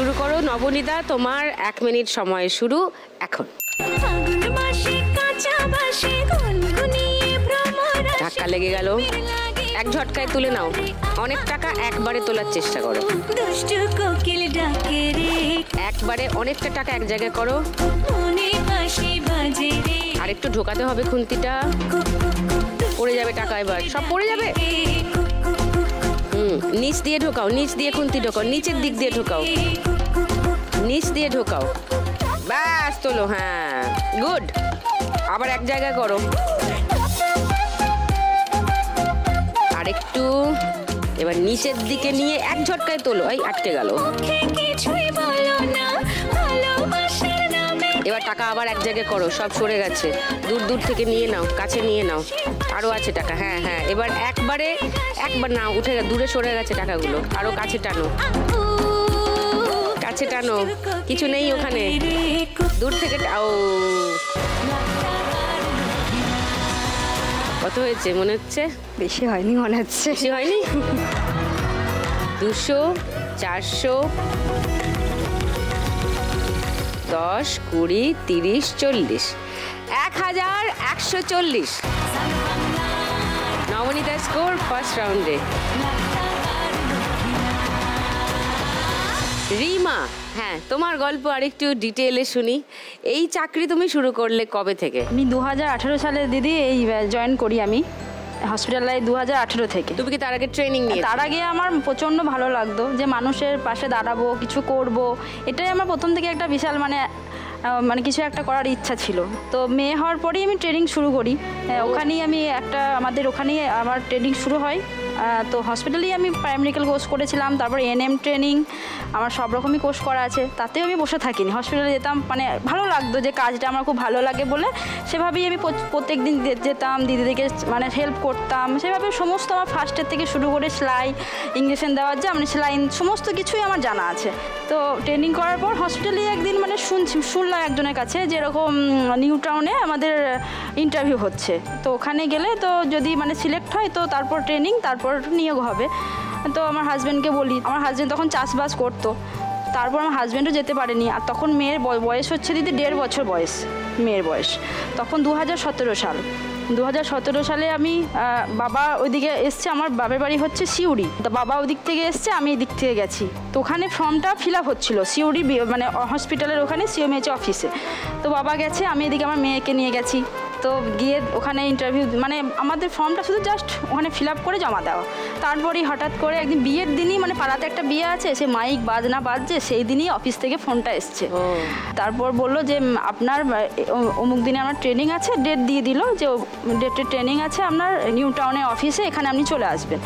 শুরু করো নবনীতা, তোমার 1 মিনিট সময় শুরু এখন। ধাক্কা লেগে গেল, এক ঝটকায় তুলে নাও। অনেক টাকা একবারে তোলার চেষ্টা করো, একবারে অনেকটা টাকা এক জায়গায় করো। আর একটু ঢোকাতে হবে খুন্তিটা, পড়ে যাবে টাকা, এবার সব পড়ে যাবে। নিচ দিয়ে ঢোকাও, নিচ দিয়ে খুন্তি ঢোকাও, নিচের দিক দিয়ে ঢোকাও, নিচ দিয়ে ঢোকাও, ব্যাস তোলো। হ্যাঁ গুড, আবার এক জায়গায় করো। আরেকটু, এবার নিচের দিকে নিয়ে এক ঝটকায় তোলো। এই আটকে গেল। এবার টাকা আবার এক জায়গায় করো, সব সরে গেছে। দূর দূর থেকে নিয়ে নাও, কাছে নিয়ে নাও। আরো আছে টাকা, হ্যাঁ হ্যাঁ। এবার একবার না, উঠে দূরে সরে গেছে টাকাগুলো। আরো কাছে টানো, কাছে টানো, কিছু নেই ওখানে, দূর থেকে। ও কত হয়েছে মনে হচ্ছে? বেশি হয়নি মনে হচ্ছে। বেশি হয়নি? 200, 400, 10, 20, 30, 40, 1140। নবনীতা স্কোর ফার্স্ট রাউন্ডে। রিমা, হ্যাঁ তোমার গল্প আরেকটু ডিটেইলে শুনি। এই চাকরি তুমি শুরু করলে কবে থেকে? আমি 2018 সালে দিদি এই জয়েন করি আমি হসপিটালে 2018 থেকে। তুমি কি তার আগে ট্রেনিং নিয়ে? তার আগে আমার প্রচণ্ড ভালো লাগতো যে মানুষের পাশে দাঁড়াবো, কিছু করব, এটাই আমার প্রথম থেকে একটা বিশাল মানে কিছু একটা করার ইচ্ছা ছিল। তো মেয়ে হওয়ার পরেই আমি ট্রেনিং শুরু করি। ওখানেই আমি আমাদের ওখানেই আমার ট্রেনিং শুরু হয়। তো হসপিটালেই আমি প্রাইমেডিক্যাল কোর্স করেছিলাম, তারপর এনএম ট্রেনিং, আমার সব রকমই কোর্স করা আছে। তাতেও আমি বসে থাকিনি, হসপিটালে যেতাম, মানে ভালো লাগতো যে কাজটা আমার খুব ভালো লাগে বলে সেভাবেই আমি প্রত্যেক দিন যেতাম, দিদিদেরকে মানে হেল্প করতাম। সেভাবে সমস্ত আমার ফার্স্টের থেকে শুরু করে সেলাই, ইঞ্জেকশন দেওয়ার যে মানে সেলাইন সমস্ত কিছুই আমার জানা আছে। তো ট্রেনিং করার পর হসপিটালে একদিন মানে শুনলাম একজনের কাছে যে এরকম নিউ টাউনে আমাদের ইন্টারভিউ হচ্ছে। তো ওখানে গেলে তো যদি মানে সিলেক্ট হয় তো তারপর ট্রেনিং, তারপর নিয়োগ হবে। তো আমার হাজব্যান্ডকে বলি, আমার হাজব্যান্ড তখন চাষবাস করতো। তারপর আমার হাজব্যান্ডও যেতে পারেনি। আর তখন মেয়ের বয়স হচ্ছে দিদি 1.5 বছর বয়স, মেয়ের বয়স তখন 2017 সাল। 2017 সালে আমি বাবা ওইদিকে এসছে, আমার বাবার বাড়ি হচ্ছে সিউড়ি, তো বাবা ওদিক থেকে এসছে, আমি এদিক থেকে গেছি। তো ওখানে ফর্মটা ফিল আপ হচ্ছিলো সিউড়ি মানে হসপিটালের ওখানে সিএমএইচ অফিসে। তো বাবা গেছে, আমি এদিকে আমার মেয়েকে নিয়ে গেছি। তো গিয়ে ওখানে ইন্টারভিউ মানে আমাদের ফর্মটা শুধু জাস্ট ওখানে ফিল আপ করে জমা দেওয়া। তারপরেই হঠাৎ করে একদিন বিয়ের দিনই, মানে পাড়াতে একটা বিয়ে আছে, সে মাইক বাজনা বাজছে, সেই দিনই অফিস থেকে ফোনটা এসছে। তারপর বললো যে আপনার অমুক দিনে আমার ট্রেনিং আছে, ডেট দিয়ে দিল যে ডেটের ট্রেনিং আছে আপনার নিউ টাউনের অফিসে, এখানে আপনি চলে আসবেন।